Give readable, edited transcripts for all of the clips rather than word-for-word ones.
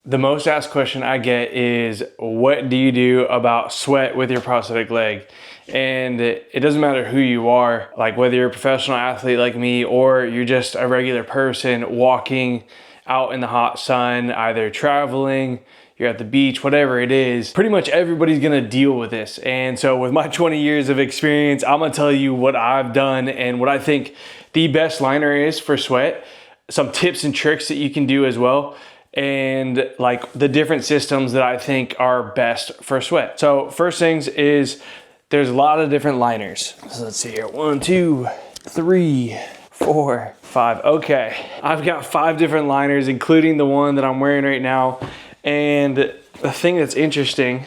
The most asked question I get is, what do you do about sweat with your prosthetic leg? And it doesn't matter who you are, like whether you're a professional athlete like me or you're just a regular person walking out in the hot sun, either traveling, you're at the beach, whatever it is, pretty much everybody's gonna deal with this. And so with my 20 years of experience, I'm gonna tell you what I've done and what I think the best liner is for sweat, some tips and tricks that you can do as well, and like the different systems that I think are best for sweat. So first things is there's a lot of different liners. So let's see here, 1, 2, 3, 4, 5. Okay, I've got 5 different liners, including the one that I'm wearing right now. And the thing that's interesting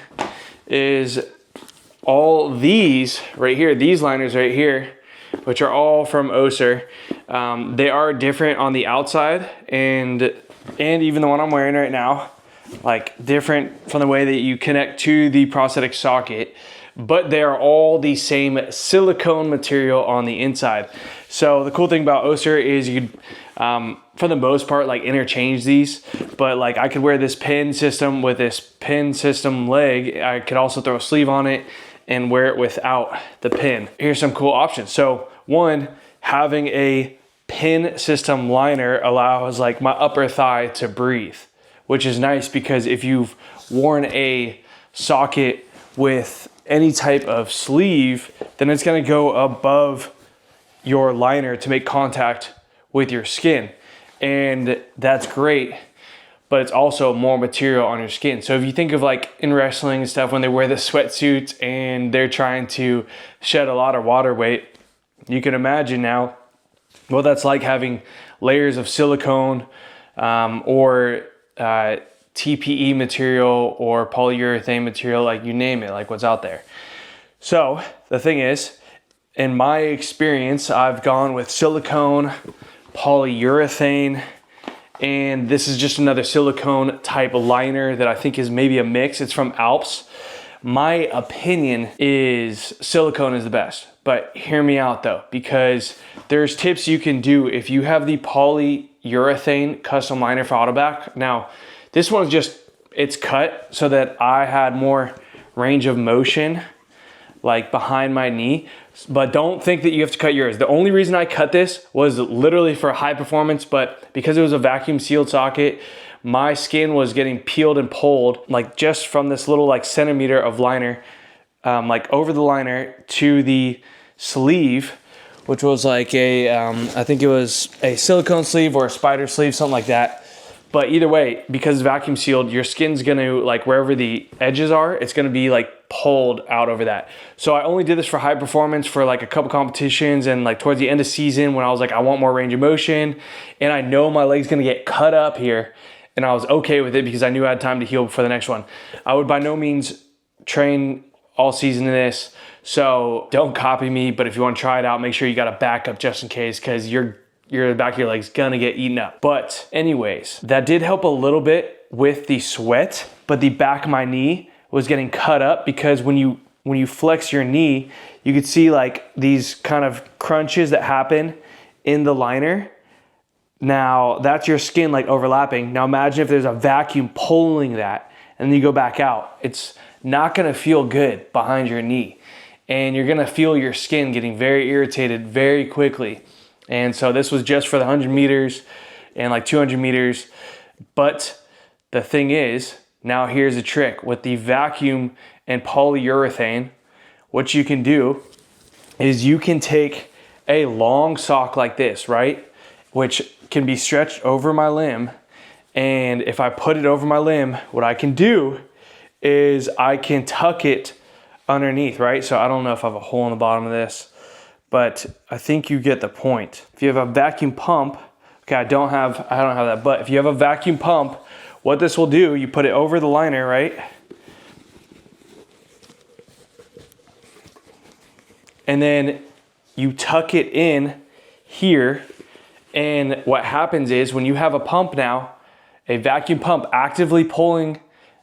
is all these right here, these liners right here, which are all from Össur, they are different on the outside and even the one I'm wearing right now, like different from the way that you connect to the prosthetic socket, but they are all the same silicone material on the inside. So the cool thing about Össur is you could, for the most part, like interchange these, but like I could wear this pin system with this pin system leg. I could also throw a sleeve on it and wear it without the pin. Here's some cool options. So one, having a pin system liner allows like my upper thigh to breathe, which is nice because if you've worn a socket with any type of sleeve, then it's gonna go above your liner to make contact with your skin. And that's great, but it's also more material on your skin. So if you think of like in wrestling and stuff, when they wear the sweatsuits and they're trying to shed a lot of water weight, you can imagine now what that's like having layers of silicone or TPE material or polyurethane material, like you name it, like what's out there. So the thing is, in my experience, I've gone with silicone, polyurethane, and this is just another silicone type liner that I think is maybe a mix. It's from Alps. My opinion is silicone is the best, but hear me out though, because there's tips you can do if you have the polyurethane custom liner for Autoback. Now, this one's just, it's cut so that I had more range of motion like behind my knee, but don't think that you have to cut yours. The only reason I cut this was literally for high performance, but because it was a vacuum sealed socket, my skin was getting peeled and pulled like just from this little like centimeter of liner, like over the liner to the sleeve, which was like a, I think it was a silicone sleeve or a spider sleeve, something like that. But either way, because it's vacuum sealed, your skin's gonna, like wherever the edges are, it's gonna be like pulled out over that. So I only did this for high performance for like a couple competitions and like towards the end of season when I was like, I want more range of motion and I know my leg's gonna get cut up here, and I was okay with it because I knew I had time to heal before the next one. I would by no means train all season in this, so don't copy me, but if you wanna try it out, make sure you got a backup just in case, because your back of your leg's gonna get eaten up. But anyways, that did help a little bit with the sweat, but the back of my knee was getting cut up because when you flex your knee, you could see like these kind of crunches that happen in the liner. Now that's your skin like overlapping. Now imagine if there's a vacuum pulling that and then you go back out. It's not gonna feel good behind your knee, and you're gonna feel your skin getting very irritated very quickly. And so this was just for the 100 meters and like 200 meters. But the thing is, now here's a trick. With the vacuum and polyurethane, what you can do is you can take a long sock like this, right? Which can be stretched over my limb. And if I put it over my limb, what I can do is I can tuck it underneath, right? So I don't know if I have a hole in the bottom of this, but I think you get the point. If you have a vacuum pump, okay, I don't have that, but if you have a vacuum pump, what this will do, you put it over the liner, right? And then you tuck it in here, and what happens is when you have a pump now, a vacuum pump actively pulling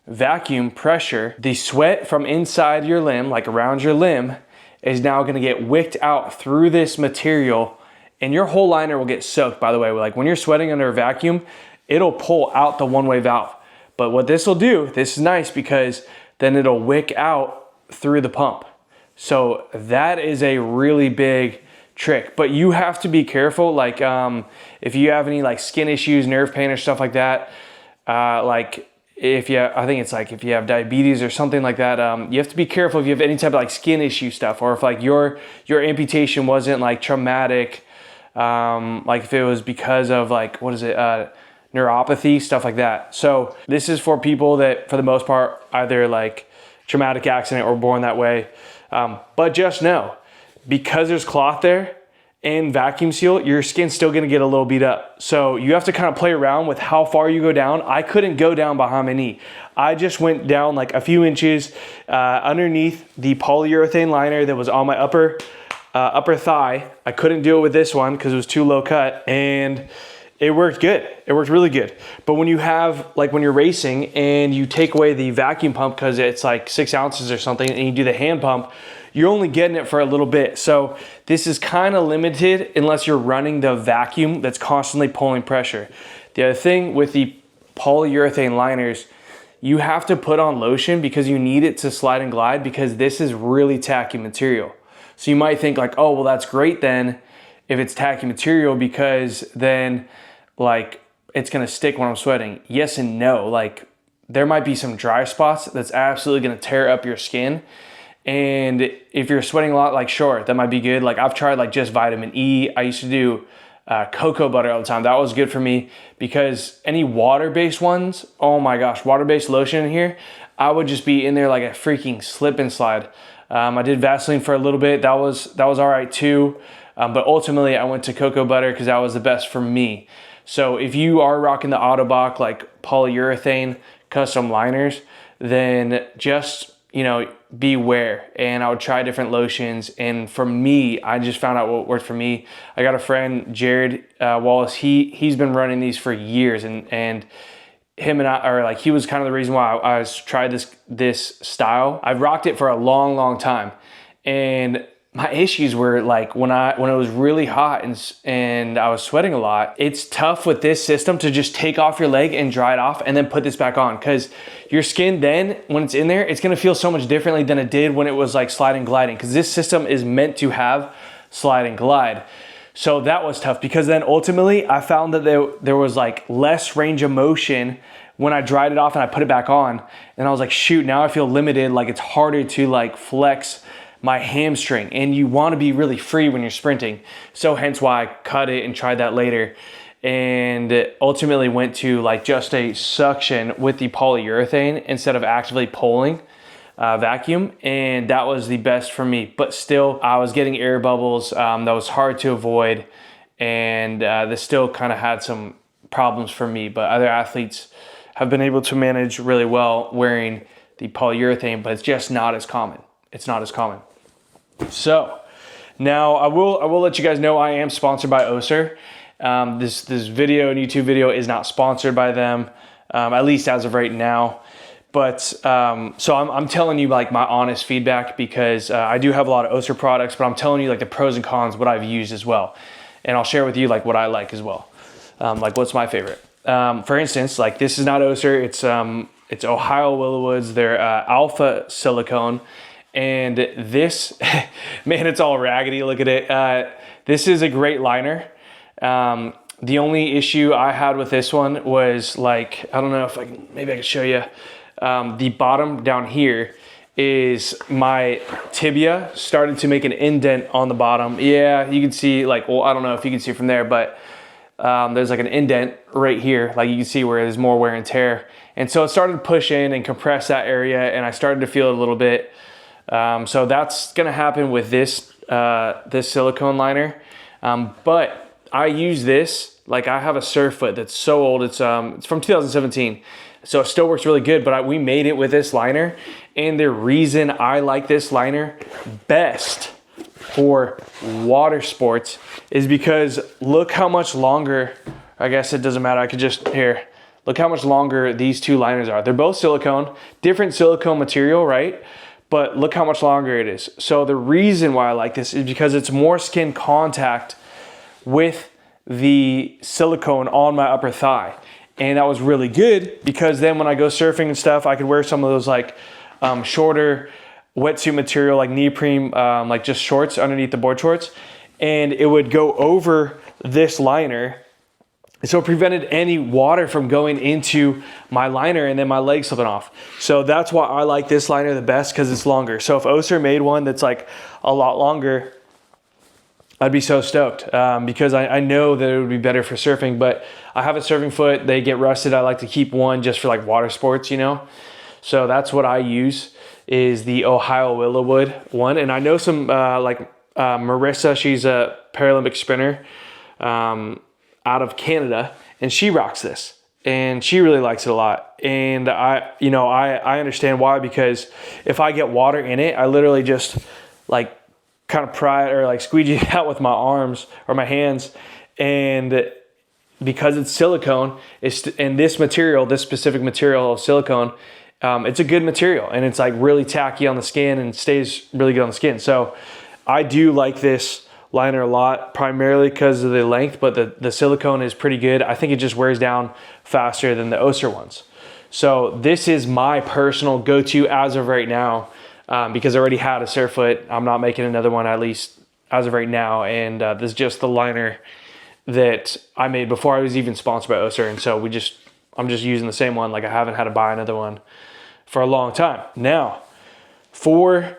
vacuum pressure, the sweat from inside your limb, like around your limb, is now gonna get wicked out through this material, and your whole liner will get soaked, by the way. Like when you're sweating under a vacuum, it'll pull out the one-way valve. But what this will do, this is nice because then it'll wick out through the pump. So that is a really big trick, but you have to be careful. Like if you have any like skin issues, nerve pain or stuff like that, like if you, I think it's like if you have diabetes or something like that, you have to be careful if you have any type of like skin issue stuff, or if like your amputation wasn't like traumatic, like if it was because of like, what is it, neuropathy, stuff like that. So this is for people that for the most part, either like traumatic accident or born that way. But just know, because there's cloth there and vacuum seal, your skin's still gonna get a little beat up. So you have to kind of play around with how far you go down. I couldn't go down behind my knee. I just went down like a few inches underneath the polyurethane liner that was on my upper thigh. I couldn't do it with this one because it was too low cut, and it worked good. It worked really good. But when you have, like when you're racing and you take away the vacuum pump because it's like 6 ounces or something, and you do the hand pump, you're only getting it for a little bit. So this is kind of limited unless you're running the vacuum that's constantly pulling pressure. The other thing with the polyurethane liners, you have to put on lotion because you need it to slide and glide, because this is really tacky material. So you might think like, oh, well, that's great then if it's tacky material, because then like it's gonna stick when I'm sweating. Yes and no. Like there might be some dry spots that's absolutely gonna tear up your skin. And if you're sweating a lot, like sure, that might be good. Like I've tried like just vitamin E. I used to do cocoa butter all the time. That was good for me, because any water-based ones, oh my gosh, water-based lotion in here, I would just be in there like a freaking slip and slide. I did Vaseline for a little bit. That was all right too. But ultimately I went to cocoa butter because that was the best for me. So if you are rocking the Autobach like polyurethane custom liners, then just, you know, beware. And I would try different lotions. And for me, I just found out what worked for me. I got a friend, Jared Wallace. He's been running these for years, and him and I, or like he was kind of the reason why I tried this style. I've rocked it for a long time, and my issues were like when it was really hot and I was sweating a lot. It's tough with this system to just take off your leg and dry it off and then put this back on, because your skin then, when it's in there, it's gonna feel so much differently than it did when it was like slide and gliding, because this system is meant to have slide and glide. So that was tough, because then ultimately I found that there was like less range of motion when I dried it off and I put it back on. And I was like, shoot, now I feel limited. Like it's harder to like flex my hamstring, and you want to be really free when you're sprinting. So hence why I cut it and tried that later, and ultimately went to like just a suction with the polyurethane instead of actively pulling vacuum, and that was the best for me. But still, I was getting air bubbles that was hard to avoid, and this still kind of had some problems for me. But other athletes have been able to manage really well wearing the polyurethane, but it's just not as common. It's not as common. So now I will let you guys know I am sponsored by Össur. This video and YouTube video is not sponsored by them, at least as of right now. But so I'm telling you like my honest feedback, because I do have a lot of Össur products, but I'm telling you like the pros and cons, what I've used as well. And I'll share with you like what I like as well. Like what's my favorite. For instance, like this is not Össur, it's Ohio Willowwoods. They're alpha silicone. And this, man, it's all raggedy. Look at it. This is a great liner. The only issue I had with this one was like, I don't know if maybe I can show you. The bottom down here is my tibia started to make an indent on the bottom. Yeah, you can see like, well, I don't know if you can see from there, but there's like an indent right here. Like you can see where there's more wear and tear. And so it started to push in and compress that area, and I started to feel it a little bit. So that's gonna happen with this silicone liner. But I use this, like I have a surf foot that's so old, it's from 2017. So it still works really good, but we made it with this liner. And the reason I like this liner best for water sports is because look how much longer, I guess it doesn't matter, I could just, here, look how much longer these two liners are. They're both silicone, different silicone material, right? But look how much longer it is. So the reason why I like this is because it's more skin contact with the silicone on my upper thigh. And that was really good because then when I go surfing and stuff, I could wear some of those like shorter wetsuit material, like neoprene, like just shorts underneath the board shorts. And it would go over this liner. So it prevented any water from going into my liner and then my leg slipping off. So that's why I like this liner the best, because it's longer. So if Oster made one that's like a lot longer, I'd be so stoked because I know that it would be better for surfing, but I have a surfing foot. They get rusted. I like to keep one just for like water sports, you know? So that's what I use, is the Ohio Willowwood one. And I know some Marissa, she's a Paralympic sprinter out of Canada, and she rocks this and she really likes it a lot. And I understand why, because if I get water in it, I literally just like kind of pry it or like squeegee it out with my arms or my hands. And because it's silicone, and this specific material of silicone, it's a good material, and it's like really tacky on the skin and stays really good on the skin. So I do like this liner a lot, primarily because of the length, but the silicone is pretty good. I think it just wears down faster than the Oster ones. So this is my personal go-to as of right now, because I already had a surf foot. I'm not making another one, at least as of right now. And this is just the liner that I made before I was even sponsored by Oster. And so I'm just using the same one. Like, I haven't had to buy another one for a long time. Now, for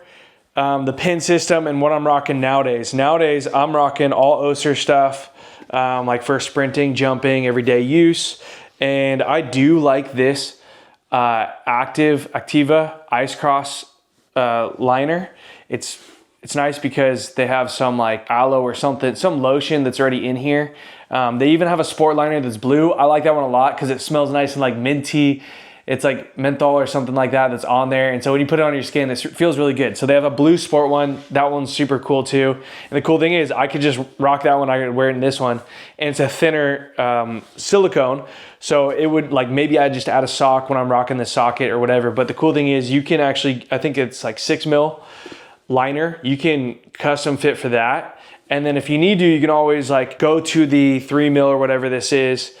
the pin system and what I'm rocking nowadays. Nowadays, I'm rocking all Oster stuff, like for sprinting, jumping, everyday use. And I do like this Activa Ice Cross liner. It's nice because they have some like aloe or something, some lotion that's already in here. They even have a sport liner that's blue. I like that one a lot because it smells nice and like minty. It's like menthol or something like that that's on there. And so when you put it on your skin, it feels really good. So they have a blue sport one. That one's super cool too. And the cool thing is I could just rock that one. I could wear it in this one. And it's a thinner silicone. So it would, like, maybe I just add a sock when I'm rocking the socket or whatever. But the cool thing is you can actually, I think it's like 6 mil liner. You can custom fit for that. And then if you need to, you can always like go to the 3 mil or whatever this is.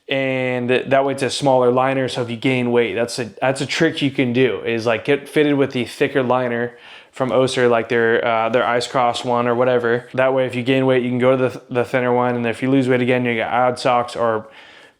And that way it's a smaller liner. So if you gain weight, that's a trick you can do, is like get fitted with the thicker liner from Oster, like their Ice Cross one or whatever. That way if you gain weight, you can go to the thinner one. And if you lose weight again, you can add socks or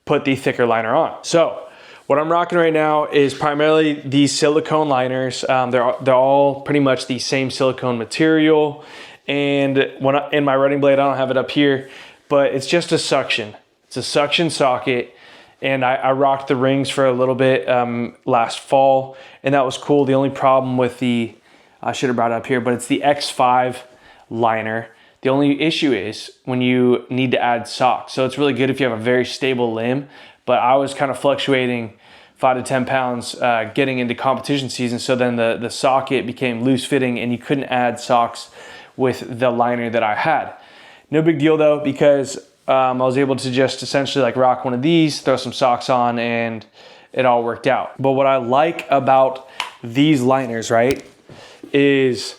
put the thicker liner on. So what I'm rocking right now is primarily these silicone liners. They're all pretty much the same silicone material. And in my running blade, I don't have it up here, but it's just a suction. It's a suction socket, and I rocked the rings for a little bit last fall, and that was cool. The only problem with I should have brought it up here, but it's the X5 liner. The only issue is when you need to add socks. So it's really good if you have a very stable limb, but I was kind of fluctuating 5 to 10 pounds getting into competition season. So then the socket became loose fitting, and you couldn't add socks with the liner that I had. No big deal though, because I was able to just essentially like rock one of these, throw some socks on, and it all worked out. But what I like about these liners, right, is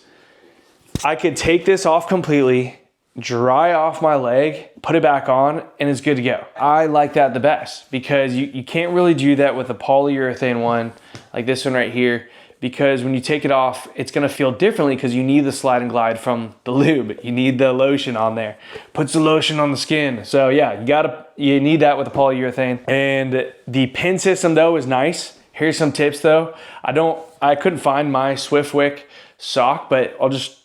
I could take this off completely, dry off my leg, put it back on, and it's good to go. I like that the best because you can't really do that with a polyurethane one like this one right here, because when you take it off, it's gonna feel differently because you need the slide and glide from the lube. You need the lotion on there. Puts the lotion on the skin. So yeah, you need that with the polyurethane. And the pin system though is nice. Here's some tips though. I couldn't find my Swiftwick sock, but I'll just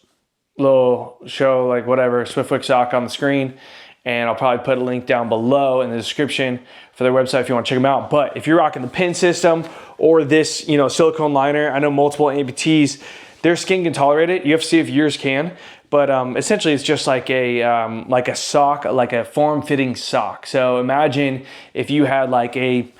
show like whatever Swiftwick sock on the screen. And I'll probably put a link down below in the description for their website if you want to check them out. But if you're rocking the pin system or this, silicone liner, I know multiple amputees, their skin can tolerate it. You have to see if yours can. But essentially, it's just like a sock, like a form-fitting sock. So imagine if you had like a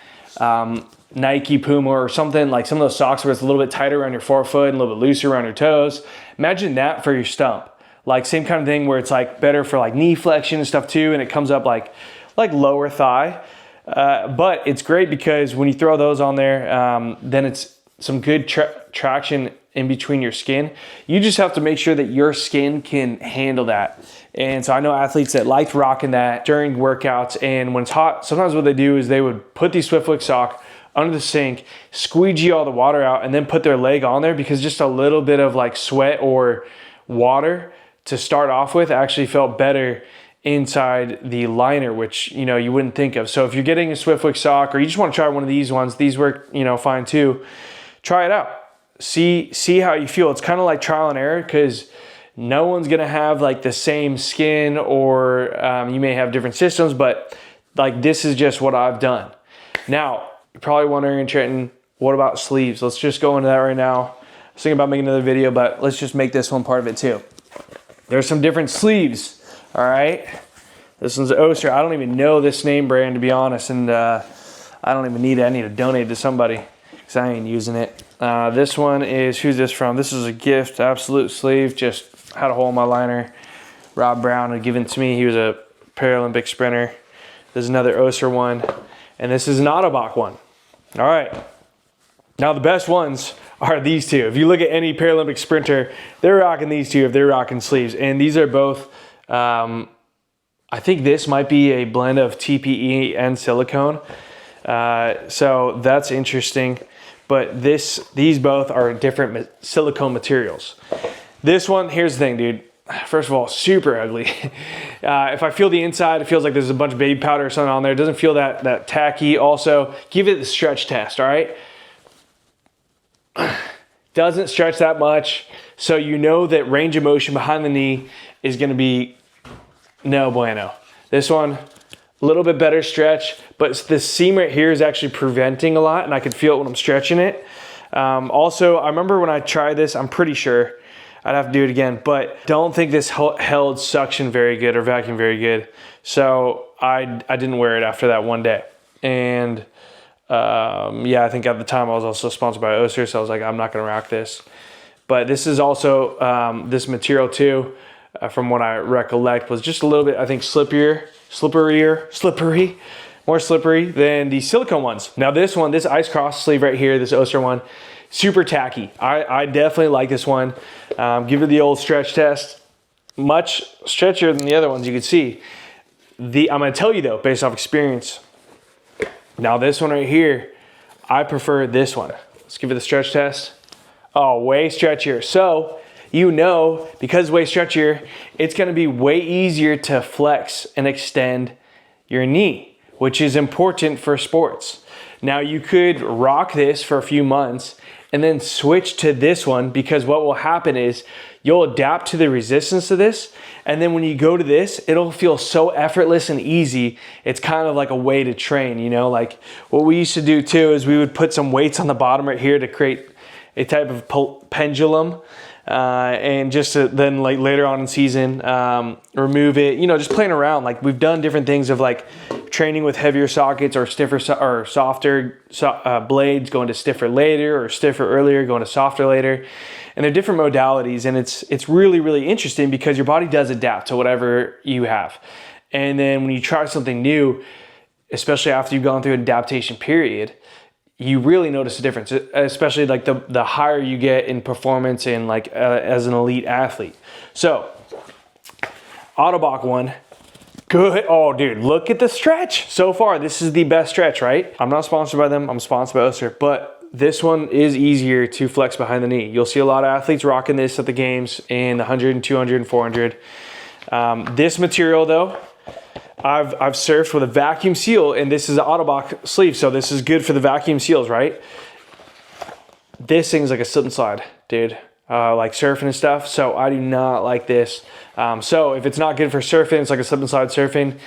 Nike, Puma, or something, like some of those socks where it's a little bit tighter around your forefoot and a little bit looser around your toes. Imagine that for your stump. Like same kind of thing where it's like better for like knee flexion and stuff too, and it comes up like lower thigh. But it's great because when you throw those on there, then it's some good traction in between your skin. You just have to make sure that your skin can handle that. And so I know athletes that like rocking that during workouts, and when it's hot, sometimes what they do is they would put the Swiftfoot sock under the sink, squeegee all the water out, and then put their leg on there, because just a little bit of like sweat or water to start off with actually felt better inside the liner, which, you know, you wouldn't think of. So if you're getting a Swiftfoot sock, or you just want to try one of these ones, these work, you know, fine too. Try it out. See how you feel. It's kind of like trial and error, because no one's gonna have like the same skin, or you may have different systems, but like this is just what I've done. Now, you're probably wondering, Trenton, what about sleeves? Let's just go into that right now. I was thinking about making another video, but let's just make this one part of it too. There's some different sleeves. All right, this one's Oster. I don't even know this name brand, to be honest, and I don't even need it. I need to donate to somebody because I ain't using it. This one is, who's this from? This is a gift, absolute sleeve. Just had a hole in my liner. Rob Brown had given it to me. He was a Paralympic sprinter. There's another Oster one, and this is an Ottobock one. All right, now the best ones are these two. If you look at any Paralympic sprinter, they're rocking these two if they're rocking sleeves, and these are both. I think this might be a blend of TPE and silicone. So that's interesting. But these both are different silicone materials. This one, here's the thing, dude. First of all, super ugly. If I feel the inside, it feels like there's a bunch of baby powder or something on there. It doesn't feel that tacky. Also, give it the stretch test, all right? Doesn't stretch that much. So you know that range of motion behind the knee is gonna be no bueno. This one, a little bit better stretch, but the seam right here is actually preventing a lot, and I can feel it when I'm stretching it. Also, I remember when I tried this, I'm pretty sure, I'd have to do it again, but don't think this held suction very good or vacuum very good. So I didn't wear it after that one day. And yeah, I think at the time I was also sponsored by Oster, so I was like, I'm not gonna rock this. But this is also, this material too, from what I recollect, was just a little bit, I think, slippery, more slippery than the silicone ones. Now this one, this ice cross sleeve right here, this Oster one, super tacky. I definitely like this one. Give it the old stretch test. Much stretchier than the other ones, you can see. I'm gonna tell you though, based off experience, now this one right here, I prefer this one. Let's give it the stretch test. Oh, way stretchier. So, you know, because way stretchier, it's gonna be way easier to flex and extend your knee, which is important for sports. Now you could rock this for a few months and then switch to this one, because what will happen is you'll adapt to the resistance to this, and then when you go to this, it'll feel so effortless and easy. It's kind of like a way to train, you know? Like what we used to do too is we would put some weights on the bottom right here to create a type of pendulum. And just to then like later on in season, remove it, you know, just playing around. Like we've done different things of like training with heavier sockets or stiffer or softer blades, going to stiffer later, or stiffer earlier, going to softer later. And they're different modalities, and it's really, really interesting because your body does adapt to whatever you have. And then when you try something new, especially after you've gone through an adaptation period, you really notice a difference, especially like the higher you get in performance and like as an elite athlete. So, Ottobock one, good. Oh, dude, look at the stretch. So far, this is the best stretch, right? I'm not sponsored by them. I'm sponsored by Oster, but this one is easier to flex behind the knee. You'll see a lot of athletes rocking this at the games in the 100 and 200 and 400. This material though, I've surfed with a vacuum seal, and this is an Ottobock sleeve, so this is good for the vacuum seals, right? This thing's like a slip and slide, dude. Like surfing and stuff, so I do not like this. So if it's not good for surfing, it's like a slip and slide surfing,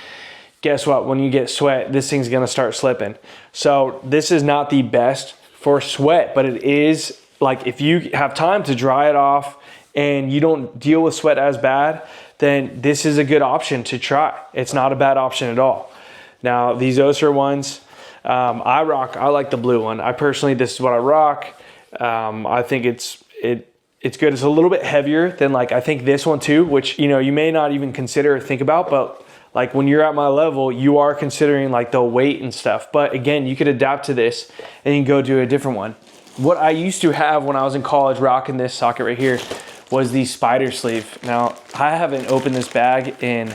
guess what? When you get sweat, this thing's gonna start slipping. So this is not the best for sweat, but it is, like, if you have time to dry it off and you don't deal with sweat as bad, then this is a good option to try. It's not a bad option at all. Now, these Oster ones, I like the blue one. I personally, this is what I rock. I think it's good. It's a little bit heavier than, like, I think this one too, which, you know, you may not even consider or think about, but like when you're at my level, you are considering like the weight and stuff. But again, you could adapt to this and you can go do a different one. What I used to have when I was in college rocking this socket right here was the spider sleeve. Now, I haven't opened this bag in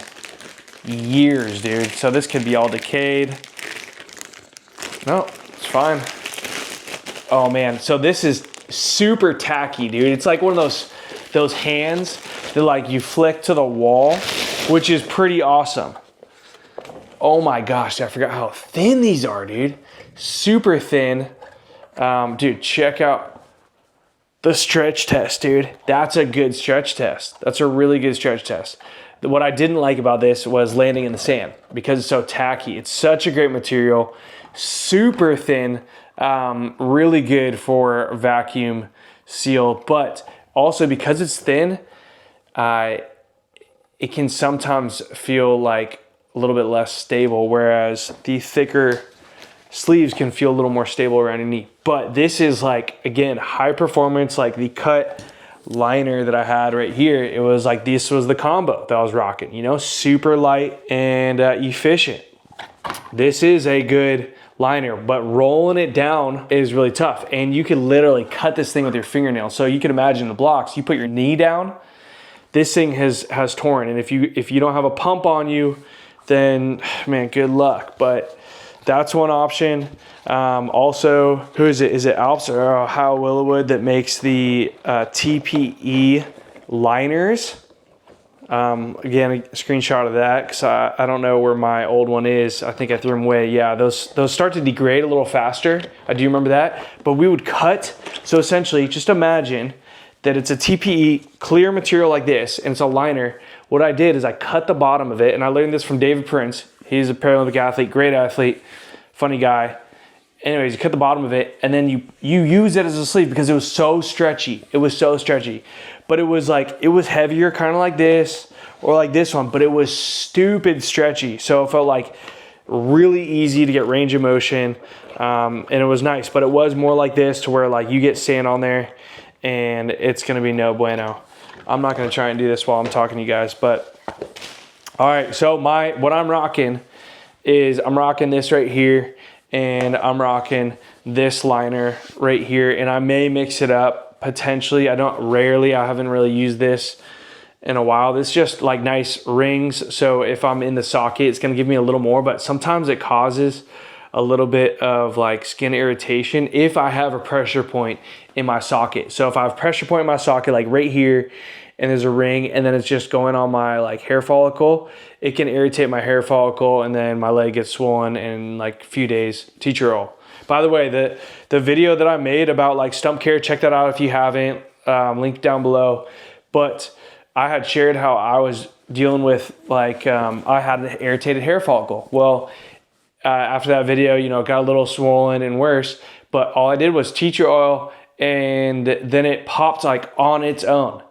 years, dude. So this could be all decayed. No, it's fine. Oh man, so this is super tacky, dude. It's like one of those hands that like you flick to the wall, which is pretty awesome. Oh my gosh, I forgot how thin these are, dude. Super thin. Dude, check out the stretch test, dude. That's a good stretch test. That's a really good stretch test. What I didn't like about this was landing in the sand because it's so tacky. It's such a great material, super thin, really good for vacuum seal, but also because it's thin, it can sometimes feel like a little bit less stable, whereas the thicker sleeves can feel a little more stable around your knee. But this is like, again, high performance, like the cut liner that I had right here. It was like, this was the combo that I was rocking, you know, super light and efficient. This is a good liner, but rolling it down is really tough. And you can literally cut this thing with your fingernail. So you can imagine the blocks, you put your knee down, this thing has torn. And if you don't have a pump on you, then man, good luck. But that's one option. Also, who is it? Is it Alps or How Willowwood that makes the TPE liners? Again, a screenshot of that because I don't know where my old one is. I think I threw them away. Yeah, those start to degrade a little faster. I do remember that. But we would cut. So essentially, just imagine that it's a TPE clear material like this, and it's a liner. What I did is I cut the bottom of it, and I learned this from David Prince. He's a Paralympic athlete, great athlete, funny guy. Anyways, you cut the bottom of it, and then you use it as a sleeve because it was so stretchy. It was so stretchy. But it was heavier, kind of like this, or like this one, but it was stupid stretchy. So it felt like really easy to get range of motion, and it was nice. But it was more like this to where like you get sand on there, and it's gonna be no bueno. I'm not gonna try and do this while I'm talking to you guys, but all right, so what I'm rocking is I'm rocking this right here, and I'm rocking this liner right here, and I may mix it up potentially. I haven't really used this in a while. This is just like nice rings, so if I'm in the socket, it's gonna give me a little more, but sometimes it causes a little bit of like skin irritation if I have a pressure point in my socket. So if I have pressure point in my socket, like right here, and there's a ring, and then it's just going on my like hair follicle, it can irritate my hair follicle, and then my leg gets swollen in like a few days. Teacher roll. By the way, the video that I made about like stump care, check that out if you haven't, link down below. But I had shared how I was dealing with like, I had an irritated hair follicle. Well, after that video, you know, it got a little swollen and worse, but all I did was teacher oil, and then it popped like on its own.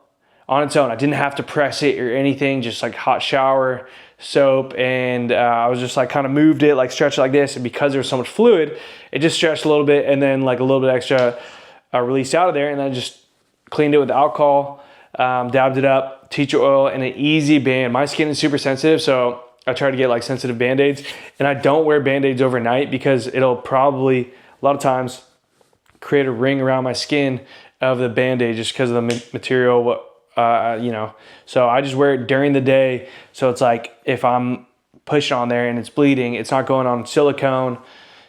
I didn't have to press it or anything, just like hot shower, soap, and I was just like kind of moved it, like stretched it like this, and because there was so much fluid, it just stretched a little bit, and then like a little bit extra released out of there, and then just cleaned it with alcohol, dabbed it up, teacher oil, and an easy band. My skin is super sensitive, so I try to get like sensitive Band-Aids, and I don't wear Band-Aids overnight because it'll probably, a lot of times, create a ring around my skin of the Band-Aid just because of the material, you know. So I just wear it during the day, so it's like if I'm pushing on there and it's bleeding, it's not going on silicone.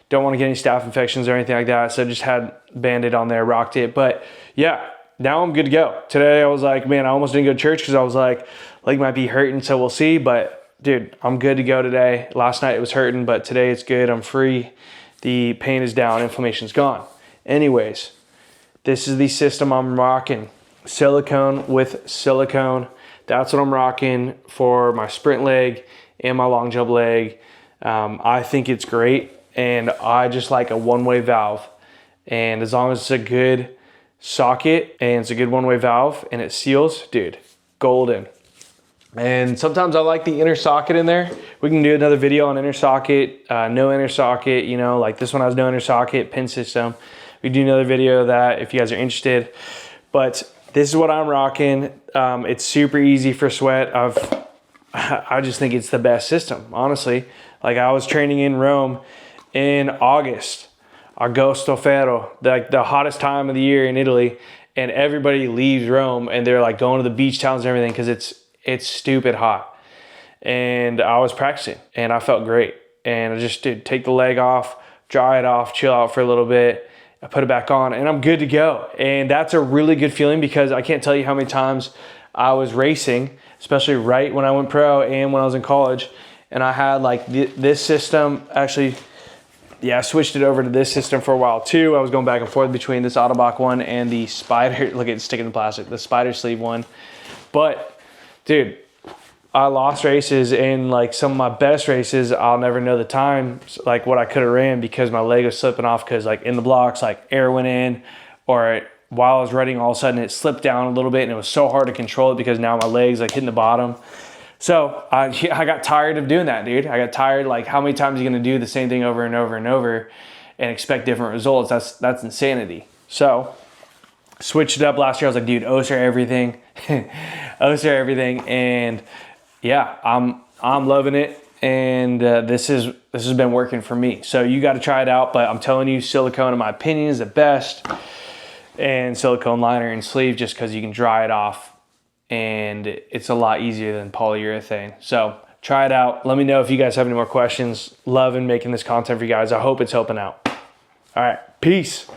Don't want to get any staph infections or anything like that, so I just had Band-Aid on there, rocked it. But yeah, now I'm good to go. Today I was like, man, I almost didn't go to church because I was like might be hurting, so we'll see. But dude, I'm good to go today. Last night it was hurting, but today it's good. I'm free. The pain is down, inflammation's gone. Anyways, this is the system I'm rocking. Silicone with silicone. That's what I'm rocking for my sprint leg and my long jump leg. I think it's great, and I just like a one-way valve. And as long as it's a good socket and it's a good one-way valve and it seals, dude, golden. And sometimes I like the inner socket in there. We can do another video on inner socket, no inner socket, you know, like this one has no inner socket, pin system. We do another video of that if you guys are interested. But this is what I'm rocking. It's super easy for sweat. I just think it's the best system, honestly. Like I was training in Rome in August. Agosto Ferro, like the hottest time of the year in Italy, and everybody leaves Rome and they're like going to the beach towns and everything because it's stupid hot. And I was practicing and I felt great. And I just did take the leg off, dry it off, chill out for a little bit. I put it back on and I'm good to go. And that's a really good feeling because I can't tell you how many times I was racing, especially right when I went pro and when I was in college. And I had like this system, actually, yeah, I switched it over to this system for a while too. I was going back and forth between this Autobach one and the Spider, look at it sticking in plastic, the Spider sleeve one. But dude, I lost races, and like some of my best races, I'll never know the time, like what I could have ran because my leg was slipping off because like in the blocks, like air went in, or while I was running, all of a sudden it slipped down a little bit and it was so hard to control it because now my leg's like hitting the bottom. So I got tired of doing that, dude. I got tired, like how many times are you gonna do the same thing over and over and over and expect different results? That's insanity. So switched it up last year. I was like, dude, OSER everything, OSER everything. And yeah, I'm loving it. And this has been working for me. So you got to try it out, but I'm telling you, silicone in my opinion is the best, and silicone liner and sleeve just because you can dry it off and it's a lot easier than polyurethane. So try it out. Let me know if you guys have any more questions. Loving making this content for you guys. I hope it's helping out. All right, peace.